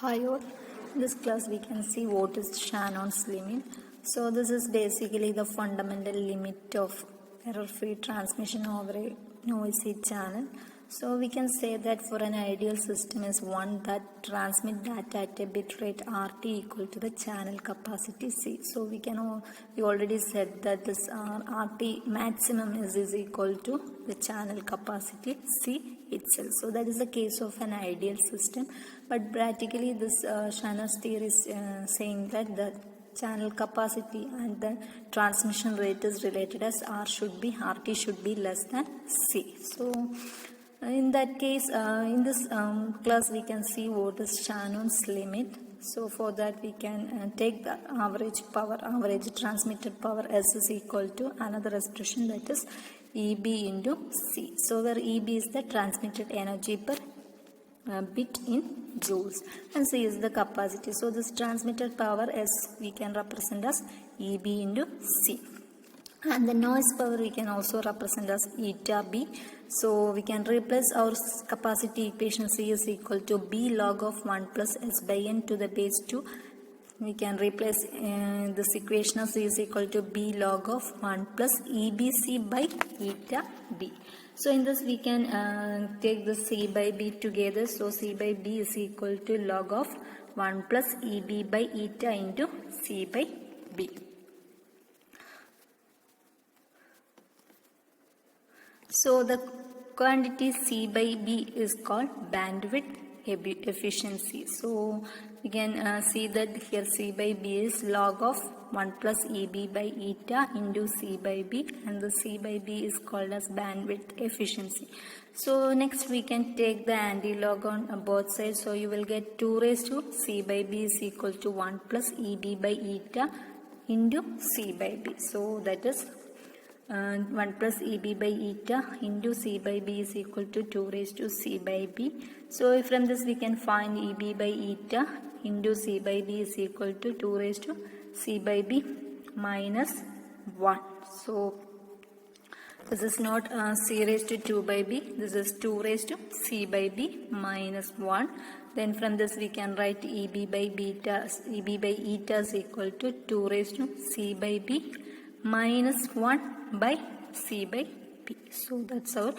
Hi all. In this class we can see what is Shannon's limit. So this is basically the fundamental limit of error-free transmission over a noisy channel. So we can say that for an ideal system is one that transmit data at a bit rate RT equal to the channel capacity C. So we already said that this RT maximum is equal to the channel capacity C itself. So that is the case of an ideal system, but practically this Shannon's theory is saying that the channel capacity and the transmission rate is related as RT should be less than C. So in that case, in this class we can see what is Shannon's limit. So for that we can take the average transmitted power S is equal to another expression, that is EB into C. So where EB is the transmitted energy per bit in joules and C is the capacity. So this transmitted power S we can represent as EB into C. And the noise power we can also represent as eta B. So we can replace our capacity equation C is equal to B log of 1 plus S by N to the base 2. We can replace this equation as C is equal to B log of 1 plus EBC by eta B. So in this we can take the C by B together. So C by B is equal to log of 1 plus EB by eta into C by B. So the quantity C by B is called bandwidth efficiency. So we can see that here C by B is log of 1 plus EB by eta into C by B, and the C by B is called as bandwidth efficiency. So next we can take the anti-log on both sides. So you will get 2 raised to C by B is equal to 1 plus EB by eta into C by B. So that is 1 plus EB by eta into C by B is equal to 2 raised to C by B. So from this we can find EB by eta into C by B is equal to 2 raised to C by B minus 1. So this is not C raised to 2 by B, this is 2 raised to C by B minus 1. Then from this we can write EB by eta is equal to 2 raised to C by B minus 1 by C by B. So that's our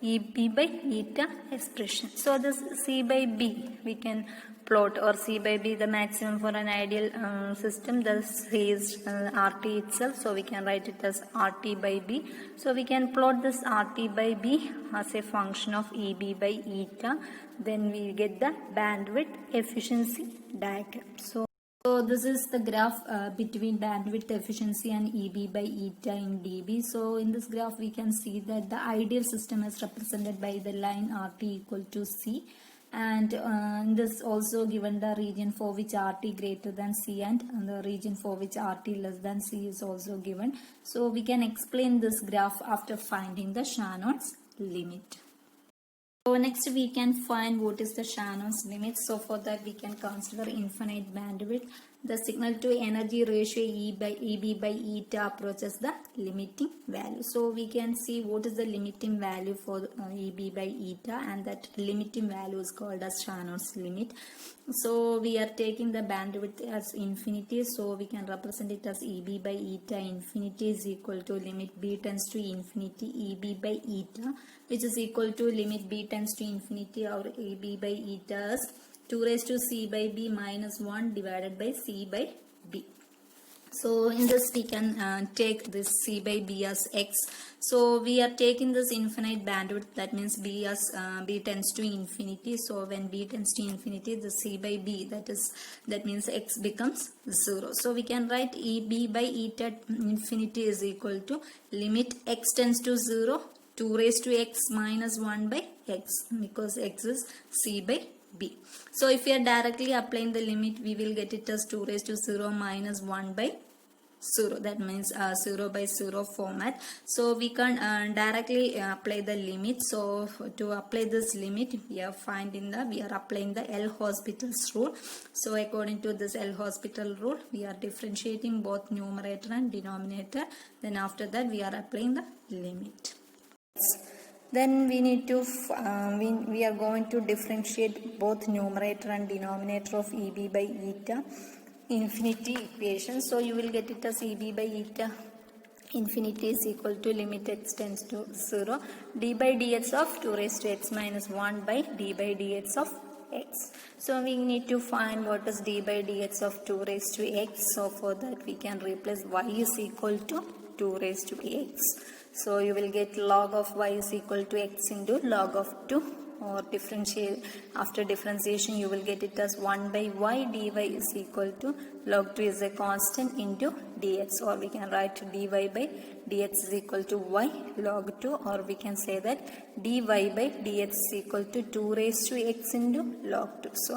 EB by eta expression. So this C by B we can plot, or C by B the maximum for an ideal system. This is RT itself, so we can write it as RT by B. So we can plot this RT by B as a function of EB by eta. Then we get the bandwidth efficiency diagram. So this is the graph between bandwidth efficiency and EB by eta in dB. So in this graph we can see that the ideal system is represented by the line RT equal to C, and this also given the region for which RT greater than C and the region for which RT less than C is also given. So we can explain this graph after finding the Shannon's limit. So next we can find what is the Shannon's limit. So for that we can consider infinite bandwidth. The signal to energy ratio EB by eta approaches the limiting value. So we can see what is the limiting value for EB by eta, and that limiting value is called as Shannon's limit. So we are taking the bandwidth as infinity, so we can represent it as EB by eta infinity is equal to limit B tends to infinity EB by eta, which is equal to limit B tends to infinity, or EB by eta is 2 raised to C by B minus 1 divided by C by B. So in this we can take this C by B as X. So we are taking this infinite bandwidth, that means B tends to infinity. So when B tends to infinity, the C by B, that means X becomes 0. So we can write EB by eta infinity is equal to limit X tends to 0 2 raised to X minus 1 by X, because X is C by B. So if we are directly applying the limit, we will get it as 2 raised to 0 minus 1 by 0. That means 0 by 0 format. So we can directly apply the limit. So to apply this limit, we are applying the L'Hospital's rule. So according to this L'Hospital rule, we are differentiating both numerator and denominator. Then after that, we are applying the limit. Then we need to we are going to differentiate both numerator and denominator of EB by eta infinity equation. So you will get it as EB by eta infinity is equal to limit x tends to 0 d by dx of 2 raised to x minus 1 by d by dx of x. So we need to find what is d by dx of 2 raised to x. So for that we can replace y is equal to 2 raised to x. So you will get log of y is equal to x into log of 2, or differentiate after differentiation you will get it as 1 by y dy is equal to log 2 is a constant into dx, or we can write dy by dx is equal to y log 2, or we can say that dy by dx is equal to 2 raised to x into log 2. So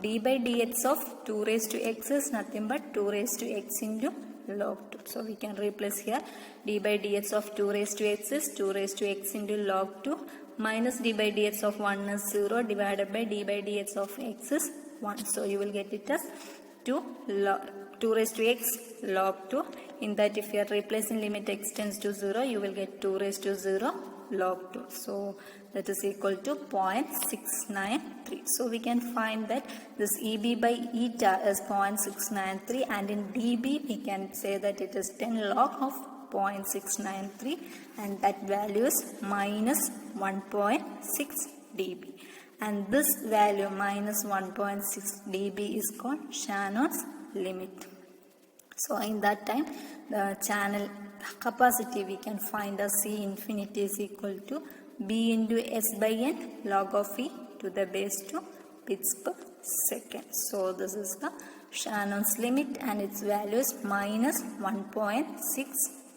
d by dx of 2 raised to x is nothing but 2 raised to x into log 2. So we can replace here d by dx of 2 raised to x is 2 raised to x into log 2 minus d by dx of 1 is 0 divided by d by dx of x is 1. So you will get it as 2 raised to x log 2. In that if you are replacing limit x tends to 0, you will get 2 raised to 0 log 2. So that is equal to 0.693. So we can find that this EB by eta is 0.693, and in dB we can say that it is 10 log of 0.693, and that value is minus 1.6 dB. And this value minus 1.6 dB is called Shannon's limit. So in that time the channel capacity we can find as C infinity is equal to B into S by N log of E to the base 2 bits per second. So this is the Shannon's limit, and its value is minus 1.6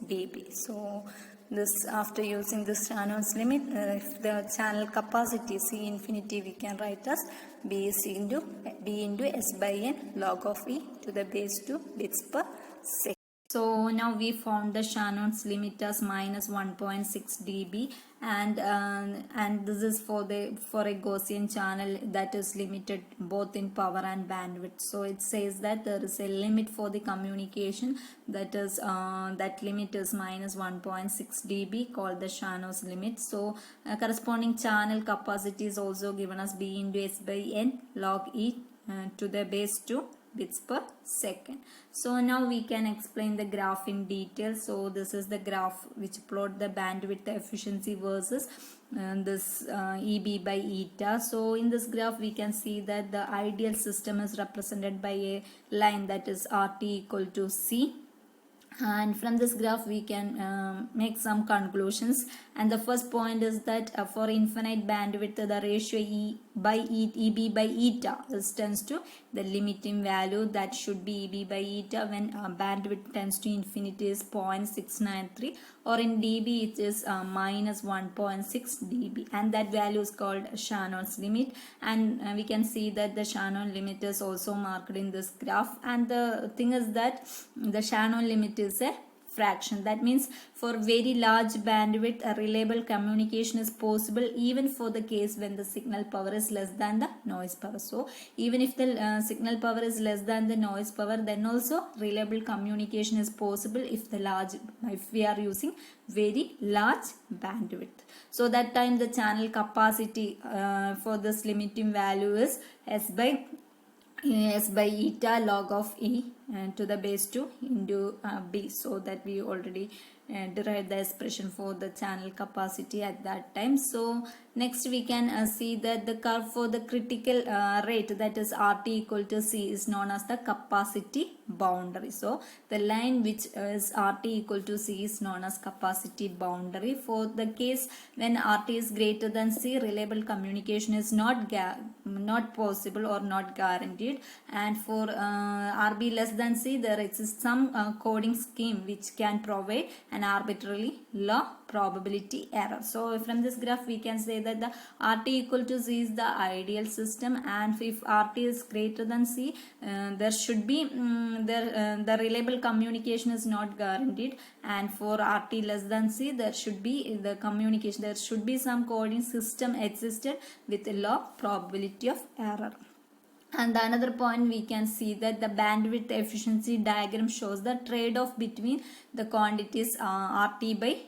dB. So this, after using this Shannon's limit, if the channel capacity C infinity we can write as B into S by N log of E to the base 2 bits per second. So now we found the Shannon's limit as minus 1.6 dB, and this is for a Gaussian channel that is limited both in power and bandwidth. So it says that there is a limit for the communication, that is that limit is minus 1.6 dB, called the Shannon's limit. So corresponding channel capacity is also given as B into S by N log E to the base 2 bits per second. So now we can explain the graph in detail. So this is the graph which plot the bandwidth efficiency versus this EB by eta. So in this graph we can see that the ideal system is represented by a line that is RT equal to C. And from this graph we can make some conclusions, and the first point is that for infinite bandwidth the ratio EB by eta tends to the limiting value, that should be EB by eta when bandwidth tends to infinity is 0.693, or in dB it is minus 1.6 dB, and that value is called Shannon's limit. And we can see that the Shannon limit is also marked in this graph, and the thing is that the Shannon limit is a fraction. That means for very large bandwidth a reliable communication is possible even for the case when the signal power is less than the noise power. So even if the signal power is less than the noise power, then also reliable communication is possible if we are using very large bandwidth. So that time the channel capacity for this limiting value is S by eta log of E to the base 2 into B. So that we already derived the expression for the channel capacity at that time. So next we can see that the curve for the critical rate, that is RT equal to C, is known as the capacity boundary. So the line which is RT equal to C is known as capacity boundary. For the case when RT is greater than C, reliable communication is not possible or not guaranteed, and for RB less than C there exists some coding scheme which can provide an arbitrarily low probability error. So from this graph we can say that the RT equal to C is the ideal system, and if RT is greater than C there should be the reliable communication is not guaranteed, and for RT less than C there should be the communication, there should be some coding system existed with a low probability of error. And the another point we can see that the bandwidth efficiency diagram shows the trade-off between the quantities RT by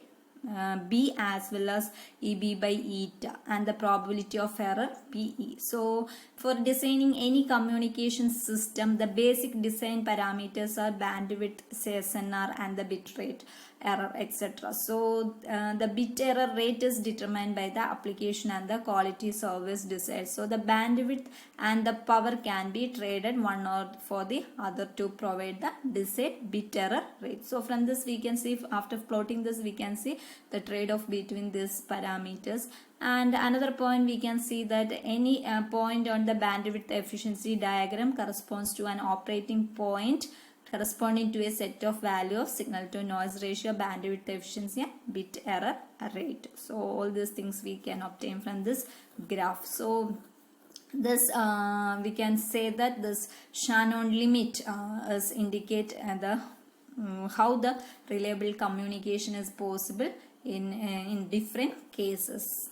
B as well as EB by eta, and the probability of error PE. So for designing any communication system, the basic design parameters are bandwidth, SNR, and the bit rate, error, etc. So the bit error rate is determined by the application and the quality service desired. So the bandwidth and the power can be traded one or for the other to provide the desired bit error rate. So from this we can see, after plotting this, we can see the trade-off between these parameters. And another point, we can see that any point on the bandwidth efficiency diagram corresponds to an operating point corresponding to a set of value of signal to noise ratio, bandwidth efficiency, and bit error rate. So all these things we can obtain from this graph. So this we can say that this Shannon limit is indicate the how the reliable communication is possible in different cases.